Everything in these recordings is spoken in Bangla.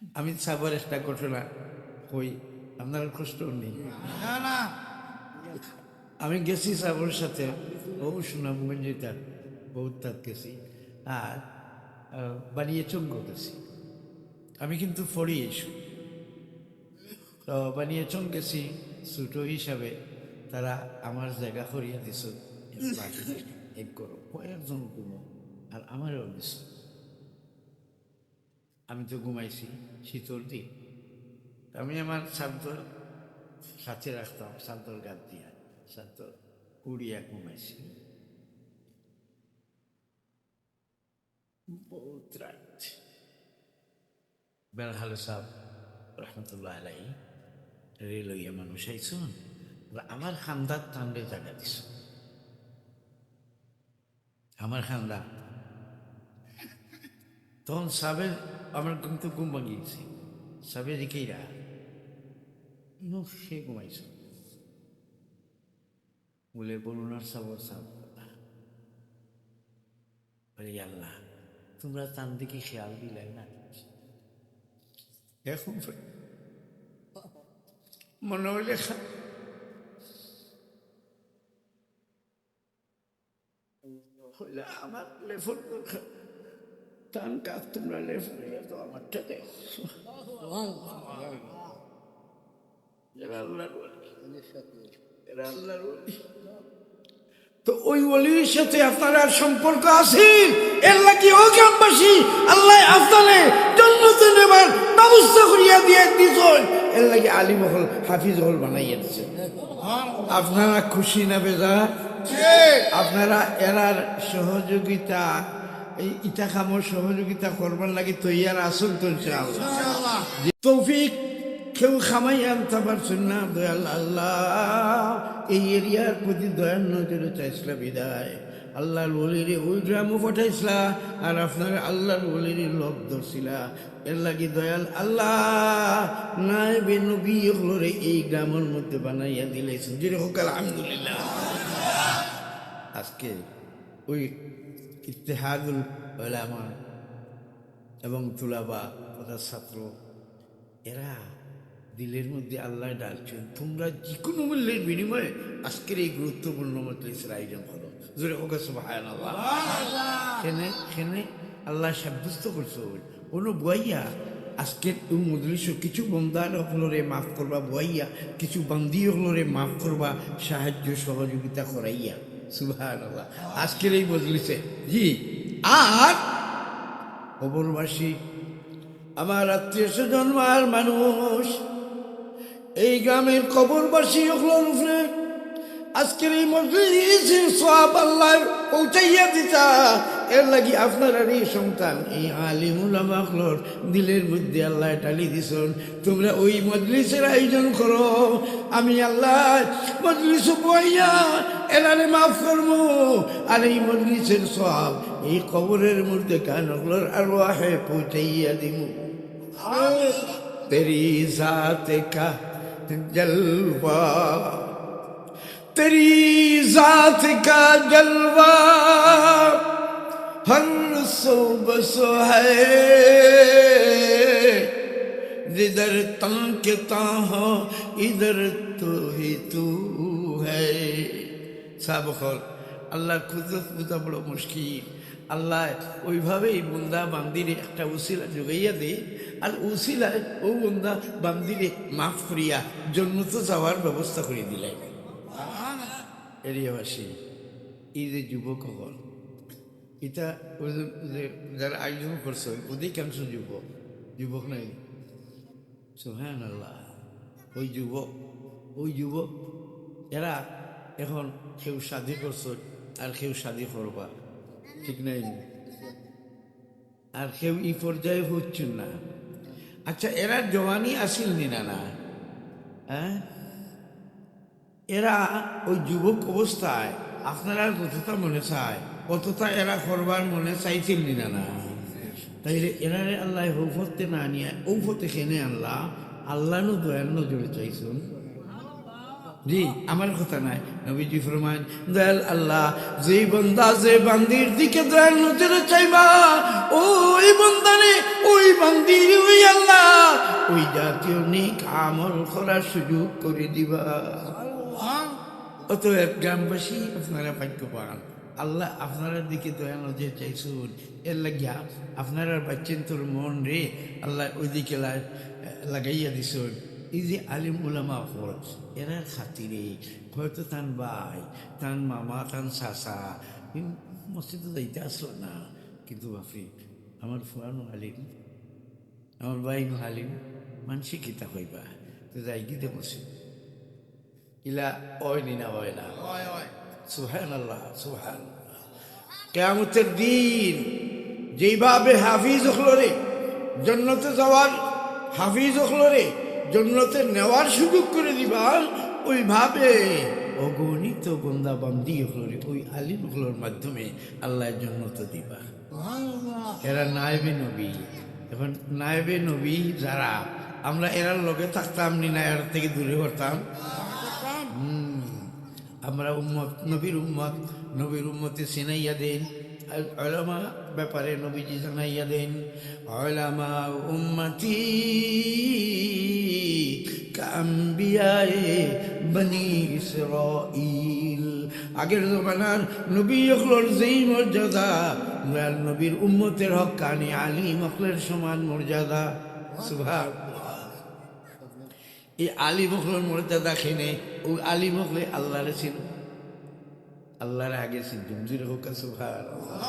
আমি সাবার একটা ঘটনা কই, আপনার কষ্ট নেই। না না আমি গেছি সাবরের সাথে, বহু সুনামগঞ্জ তার বহুত তার গেছি, আর বানিয়ে চঙ্গ গেছি। আমি কিন্তু ফড়ি এসু তো বানিয়ে চং গেছি ছোট হিসাবে, তারা আমার জায়গা করিয়া দিছ এক করো কয়েকজন ঘুমো, আর আমারও দিছ। আমি তো ঘুমাইছি শীতল দিন, আমি আমার চাদর সাথে রাখতাম, চাদর গাছ দিয়া চাদর উড়িয়া ঘুমাইছি। বহুত রাত, বেলহাল সাহেব রহমতুল্লাহ আলাই রেলইয়া মানুষ আইসুন, আমার খান্দার টান্ডে জায়গা দিস, আমার খান্দা তখন সাবের আমার কিন্তু ঘুম ভাঙিয়েছি, সাবের দিকেইরা সে ঘুমাইছ বলে বলুন আর সাবর সাব বলে আল্লাহ তোমরা তার দিকে খেয়াল দিলে না, এখন মনে হইলে হইলে আমার লেফর টান কাজ, তোমরা লেফর তো আমারটা দেখ তো ওই ওলির সাথে আপনার আর সম্পর্ক আছে, এর লাগি ও গ্রামবাসী আল্লাহ আপনারে জান্নাতে নেবার ব্যবস্থা করিয়া দিয়ে দিছ, এর লাগি আলিম হল হাফিজ হল বানাইয়া দিছে। আপনারা খুশি না বেজার? আপনারা এরার সহযোগিতা, এই ইটা খামর সহযোগিতা করবার লাগে তৈয়ার আসুন তো ইনশাআল্লাহ। তৌফিক কেউ খামাই আনতে পারছেন না, দয়াল আল্লাহ এই এরিয়ার প্রতি দয়ার নজরে চাইছিলা বিদায়, আল্লাহর ওলিরে ওই গ্রামও পাঠাইছিলা, আর আপনার আল্লাহর ওলিরে লোক ধরছিলা, এর লাগি দয়াল আল্লাহ নাইবে নবী হলরে এই গ্রামের মধ্যে বানাইয়া দিলেছেন, যেরকম আলহামদুলিল্লাহ। আজকে ওই ইত্তেহাদুল উলামা এবং তুলাবা তথা ছাত্র এরা দিলের মধ্যে আল্লাহ ডাকছেন, তোমরা যে কোনো মূল্যের বিনিময়ে আজকের এই গুরুত্বপূর্ণ মজলিসের আয়োজন করো, জোরে হোক সুবহানাল্লাহ। সেনে আল্লাহ সাব্যস্ত করছো কোনো বইয়া আজকের এই মজলিস কিছু বন্দার হলরে মাফ করবা, বইয়া কিছু বান্দি হলরে মাফ করবা, সাহায্য সহযোগিতা করাইয়া সুবহানাল্লাহ আজকের এই মজলিসে। জি, আর কবরবাসী আমার আত্মীয় স্বজন আর মানুষ, এই গ্রামের কবরবাসী হলেন উপরে আজকের এই মজলিসের সওয়াব আল্লাহ পৌঁছাইয়া দিতা, এর লাগি আপনার আর এই সন্তান এই আলিম উলামা হলর দিলের মধ্যে আল্লাহ টালি দিছেন, তোমরা ওই মজলিসের আয়োজন করো, আমি আল্লাহ মজলিস বইয়া এরারে মাফ করবো, আর এই মজলিসের সওয়াব এই কবরের মধ্যে কান হলর আরওয়াহে পৌঁছাইয়া দিব। তেরি জাত কা जलवा तेरी जात का जलवा हर सुबह है, जिधर ताकता हो इधर तो ही तू है। सब खल আল্লাহর কুদরত বোঝা বড় মুশকিল, আল্লাহ ওইভাবেই বন্দা বান্দিরে একটা উসিলা যোগাইয়া দে, আর উসিলায় ও বন্দা বান্দিরে মাফ করিয়া জন্নত যাওয়ার ব্যবস্থা করে দিলেন। এরিয়াবাসী এই যে যুবক হল এটা যারা আয়োজন করছে অধিকাংশ যুবক নাই, সুবহানাল্লাহ। ওই যুবক এরা এখন কেউ শাদি করছে আর কেউ শাদি করবা, ঠিক নাই, আর কেউ এই পর্যায়ে হচ্ছেন না। আচ্ছা এরা জওয়ানি আসিল নি না? হ্যাঁ, এরা ওই যুবক অবস্থায় আপনারা কতটা মনে চায়, কতটা এরা করবার মনে চাইছিল নি না? তাইলে এরারে আল্লাহ হৌফতে না নিয়ে ঔফতে খেনে আল্লাহ নু দয়ার নজরে চাইছুন। জি, আমার কথা নাই, নবীজি ফরমান দয়াল আল্লাহ যেই বন্দা যে বান্দির দিকে দয়াল নজরে চাইবা, ওই বন্দারে ওই বান্দির ওই আল্লাহ ওই জাতীয় নেক আমল করার সুযোগ করে দিবা। অতএব গ্রামবাসী আপনারা ভাগ্য পান, আল্লাহ আপনার দিকে দয়া নজর চাইছুন, এর লাগিয়া আপনারা বাচ্চেন তোর মন রে আল্লাহ ওই দিকে লাগাইয়া দিছুন। এই যে আলিম উলামা হল এরার খাতিরে হয়তো তান ভাই, তান মামা, তান চাচা মসজিদে যাইতে আসলো না, কিন্তু বাপরে আমার ফুয়ানো আলিম, আমার বাইন হালিম, মানসি কিতা হইবা তো যাই গিতে মসজিদ ইলা ওই নিনা হয় না। সুবহানাল্লাহ, সুবহানাল্লাহ। কিয়ামতের দিন যেইভাবে হাফিজ হলরে জান্নাতে যাওয়ার, হাফিজ হলরে জান্নাতে নেওয়ার সুযোগ করে দিবা, ওইভাবে অগণিত বন্দা বান্দি হলরে ওই আলিম হলোর মাধ্যমে আল্লাহ জান্নাত দিবা। এরা নায়েবে নবী। এখন নায়েবে নবী যারা, আমরা এরার লগে থাকতাম নি না, এর থেকে দূরে করতাম। আমরা উম্মত, নবীর উম্মত, নবীর উম্মতে চিনাইয়া দেন, উলামা ব্যাপারে নবীজি জানাইয়া দেন, উলামা উম্মতি কাম্বিয়ায়ে বনি ইসরাঈল। আগের জমানার নবী হকলের যেই মর্যাদা, নবীর উম্মতের হক্কানি আলিম হকলের সমান মর্যাদা। সুবহানাল্লাহ। এই আলিম হকলের মর্যাদা খেনে ওই আলিম হকলে আল্লাহরে ছিল, আল্লাহর আগে ছিল জমজির হোক। সুবহানাল্লাহ।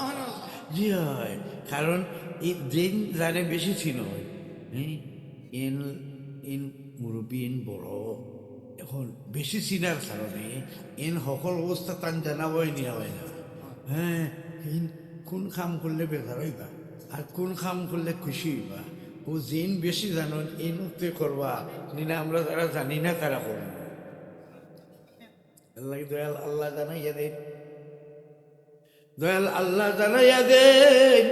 জি হয়, কারণ এই দিন জানে বেশি ছিল, এন এন মুরব্বী, এন বড়, এখন বেশি চিনার কারণে এন সকল অবস্থা তান জানাবই নিয়া হয় না। হ্যাঁ, কোন কাম করলে বেকার হইবা আর কোন কাম করলে খুশি হইবা, ও যেন বেশি জানুন এন উত্তে করবা নিনা, আমরা যারা জানি না তারা করব। আল্লাহ দয়াল আল্লাহ জানাইয়া দেন, দয়াল আল্লাহ জানাইয়া দেন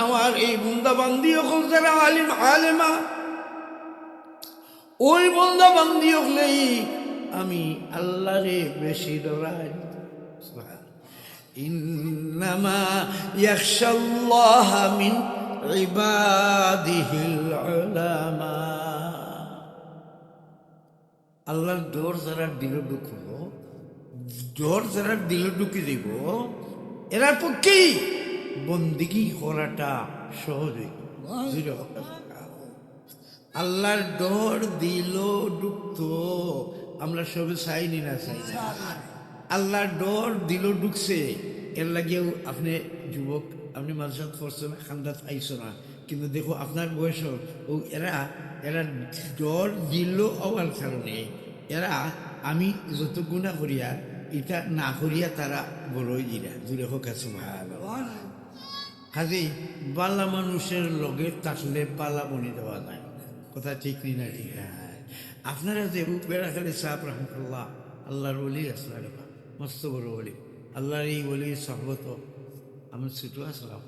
আমার এই বন্দা বান্দি হল যারা আলিম আলেমা, ওই বন্দা বান্দি হলেই আমি আল্লাহরে বেশি ডরাই। ইন্নামা ইয়াখশাল্লাহ মিন ইবাদিহিল উলামা। আল্লাহর ডর যারা দিল ঢুকব, ডর যারা দিল ঢুকি দিব, এরার পক্ষেই বন্দিগি করাটা সহজ। আল্লাহর ডর দিল ঢুকতো, আমরা সবে চাইনি না, চাই না। আল্লাহর ডর দিল ঢুকছে, এর লাগেও আপনি যুবক, আপনি মাদ্রাসাত পড়ছো না, খান্দাত আইসো না, কিন্তু দেখো আপনার বয়স ও এরা এরা ডর দিল হওয়ার কারণে এরা আমি যত গুণা করিয়া এটা না করিয়া তারা বড়ই দিরা দূরে হোক। আছে কাজে বালা মানুষের লগে থাকলে পালা বনি দেওয়া যায়, কথা ঠিক নি না? ঠিক আপনারা যে বেড়াখালী সাহেব রহমতুল্লাহ আল্লাহর ওলি আসলাম, মস্ত বড় ওলি, আল্লাহর এই ওলি সহবত আমি ছোটো আসলাম।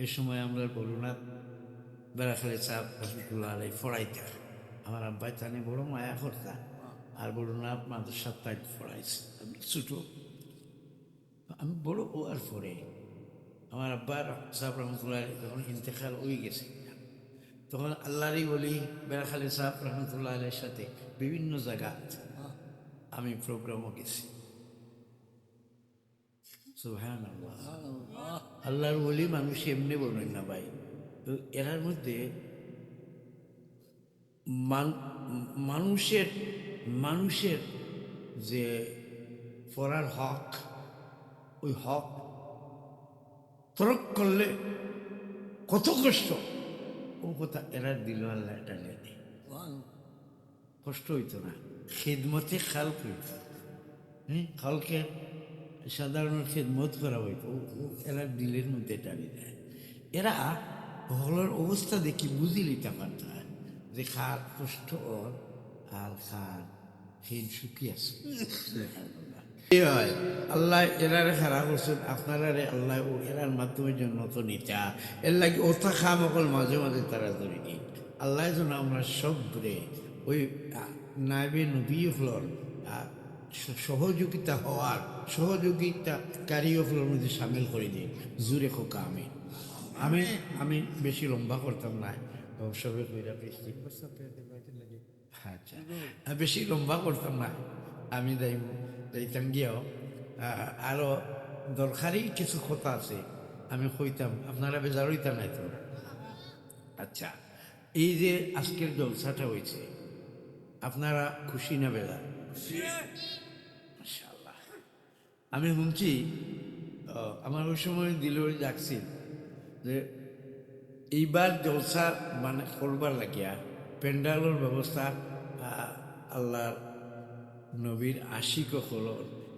এ সময় আমরা বলুনাথ বেড়াখালী সাহেব রহমতুল্লাহ আলাই ফড়াইতে, আমার আব্বাই তানে বড় মায়া করতা, আর বলুনাথ মাদ্রাসার তাই ফড়াইছে। আমি ছোটো, আমি বড় হওয়ার পরে আমার আব্বার সাহেব রহমতুল্লাহ যখন ইন্তেকাল হয়ে গেছে, তখন আল্লাহরই বলি বেড়াখালী সাহেব রহমতুল্লাহ আলের সাথে বিভিন্ন জায়গা আমি প্রোগ্রামও গেছি। সুবহানাল্লাহ। আল্লাহর বলি মানুষ এমনি বলেন না ভাই, তো এরার মধ্যে মানুষের যে পড়ার হক, ওই হক তরক করলে কত কষ্ট, ও কথা এরা দিল আল্লাহ টানিয়ে দেয়। কষ্ট হইতো না, খেদমতে খালক হইত, খালকে সাধারণ খেদমত করা হইতো, এরা দিলের মধ্যে টানিয়ে দেয়। এরা হলের অবস্থা দেখি বুঝি লিতে পারত যে খার কষ্ট ওর আর খার খেদ সুখী আছে। হয় আল্লাহ এরারে খারাপ করছেন, আপনারা রে আল্লাহ ও এরার মাধ্যমে জন্য তো নিতা এর লাগে ওটা খাম অকল মাঝে মাঝে তারা ধরে নিন। আল্লাহ যেন আমরা সব ঘুরে ওই নাইবে নবী হলর সহযোগিতা হওয়ার, সহযোগিতাকারী হলর মধ্যে সামিল করে দিন। জুড়ে খোকা আমি আমি বেশি লম্বা করতাম না, সবে কইরা বৃষ্টি আচ্ছা বেশি লম্বা করতাম না আমি যাইতাম গিয়েও আরো দরকারি কিছু কথা আছে আমি কইতাম আপনারা বেজার হইতাম নাই তো আচ্ছা এই যে আজকের জলসাটা হয়েছে আপনারা খুশি না বেজার মাশাআল্লাহ আমি শুনছি আমার ওই সময় দিলরে ডাকছিল যে এইবার জলসা মানে করবার লাগিয়া প্যান্ডালের ব্যবস্থা আল্লাহর নবীর আশিক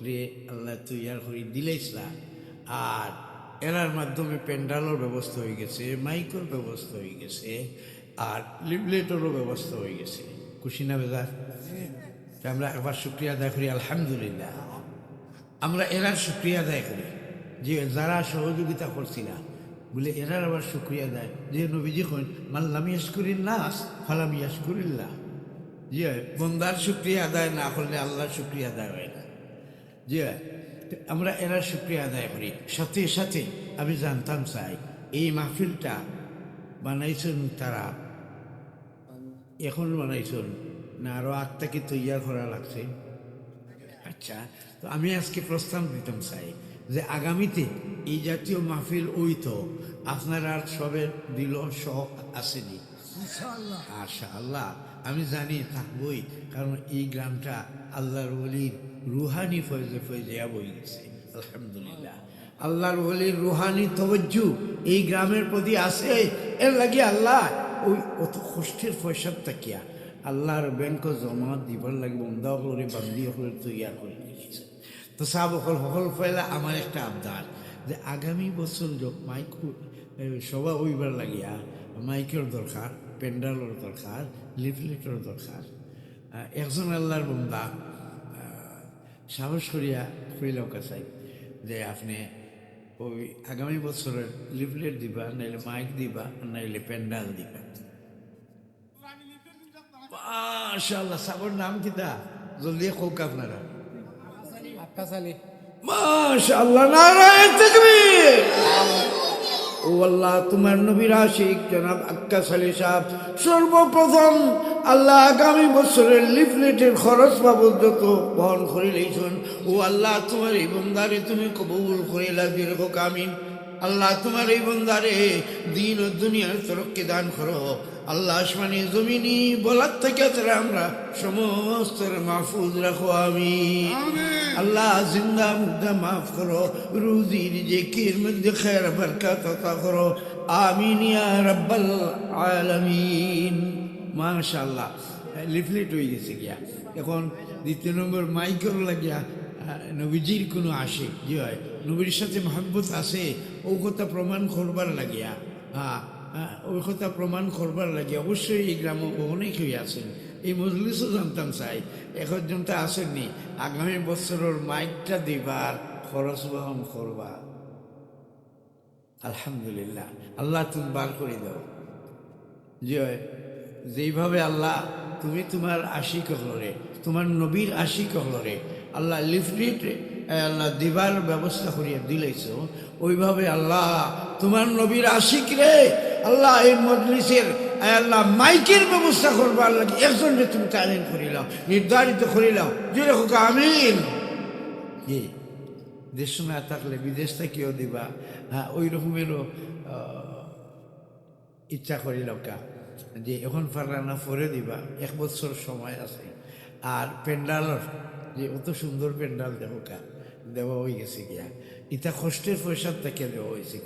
রে আল্লাহ তৈয়ার করে দিলেইছিলা আর এরার মাধ্যমে প্যান্ডালের ব্যবস্থা হয়ে গেছে মাইকের ব্যবস্থা হয়ে গেছে আর লিফলেটেরও ব্যবস্থা হয়ে গেছে খুশি না বেজার আমরা একবার শুক্রিয়া আদায় করি আলহামদুলিল্লাহ আমরা এরার শুক্রিয়া আদায় করি যে যারা সহযোগিতা করছি না বলে এরার আবার শুক্রিয়া দেয় যে নবীজি কইন মাল্লাম ইয়াশকুরিন নাস ফালাম ইয়াশকুরিল্লাহ যে বন্দার শুক্রিয়া আদায় না করলে আল্লাহর শুক্রিয়া আদায় হয় না যে আমরা এরার শুক্রিয়া আদায় করি সাথে সাথে আমি জানতাম চাই এই মাহফিলটা বানাইছেন তারা এখন বানাইছেন না আরও আত্মাকে তৈয়ার করা লাগছে আচ্ছা তো আমি আজকে প্রস্তাব দিতাম চাই যে আগামীতে এই জাতীয় মাহফিল ওই তো আপনার আর সবের দিল শখ আসেনি আশাআল্লাহ আমি জানি থাকবই কারণ এই গ্রামটা আল্লাহর ওলির রুহানি ফয়জে ফয়জিয়া বই গেছে আলহামদুলিল্লাহ আল্লাহর ওলির রুহানি তওয়াজ্জু এই গ্রামের প্রতি আছে এর লাগে আল্লাহ ওই অত কষ্টের পয়সার তাকিয়া আল্লাহর ব্যাংক জমা দিবার লাগে বন্ধা করে বান্দি করে তৈয়ার করে রেখেছে তো সাহ সকল ফেলা আমার একটা আবদার যে আগামী বছর মাইক সভা ওইবার লাগিয়া মাইকের দরকার প্যান্ডালের দরকার লিফলেটের দরকার একজন আল্লাহর বন্ধা সাহস করিয়া কইলাও কাছাই যে আপনি ওই আগামী বছরের লিফলেট দিবা নাইলে মাইক দিবা নাইলে প্যান্ডাল দিবা মাশাআল্লাহ সাবর নাম কিতা জলদি কোক আপনারা মাশাআল্লাহ নারায়ে তাকবীর ও আল্লাহ তোমার নবীর আশিক জনাব আক্কাস আলী সাহেব সর্বপ্রথম আল্লাহ আগামী বছরের লিফলেটের খরচ বাবদ যত বহন করে লইছেন ও আল্লাহ তোমার এই বন্দারে তুমি কবুল করে লাগিয়ে রেখো আমিন আল্লাহ তোমার এই বন্দারে দিন ও দুনিয়ার তরক্কি দান করো আল্লাহ আসমানি জমিনি বলার থেকে তারা আমরা সমস্ত মাহফুজ রাখো আমি আল্লাহ জিন্দা মুদ্দা মাফ করো রুজি রিজিকের মধ্যে খের বরকত আতা করো আমিন ইয়া রাব্বাল আলামিন মাশাআল্লাহ লিফলেট হয়ে গেছে গিয়া এখন দ্বিতীয় নম্বর মাইকের লাগিয়া নবীজির কোনো আসে যে হয় নবীর সাথে মহব্বত আছে ও কথা প্রমাণ করবার লাগিয়া ওই কথা প্রমাণ করবার লাগে অবশ্যই এই গ্রামে অনেকেই আছেন এই মজলিসও জানতাম চাই একজনটা তো আসেননি আগামী বছরের মাইকটা দিবার খরচ বহন করবা আলহামদুলিল্লাহ আল্লাহ তুমি বার করে দাও যে যেইভাবে আল্লাহ তুমি তোমার আশিক হলরে তোমার নবীর আশিক হলরে আল্লাহ লিফলেট আল্লাহ দিবার ব্যবস্থা করিয়া দিলেছ ওইভাবে আল্লাহ তোমার নবীর আশিক রে আল্লাহ এই মজলিসের আল্লাহ মাইকের ব্যবস্থা করবার লাগে একজনকে তুমি তালিম করিলাম নির্ধারিত করিলাম যে হোক আমিন কি দেশ না থাকলে বিদেশ থেকেও দিবা হ্যাঁ ওই রকমেরও ইচ্ছা করিলাম কা যে এখন পারলানা পরে দিবা 1 বছর সময় আছে আর প্যান্ডালের যে অত সুন্দর প্যান্ডাল দেখো কা দেওয়া হয়ে গেছে গিয়া ইটা কষ্টের পয়সার থেকে দেওয়া হয়েছে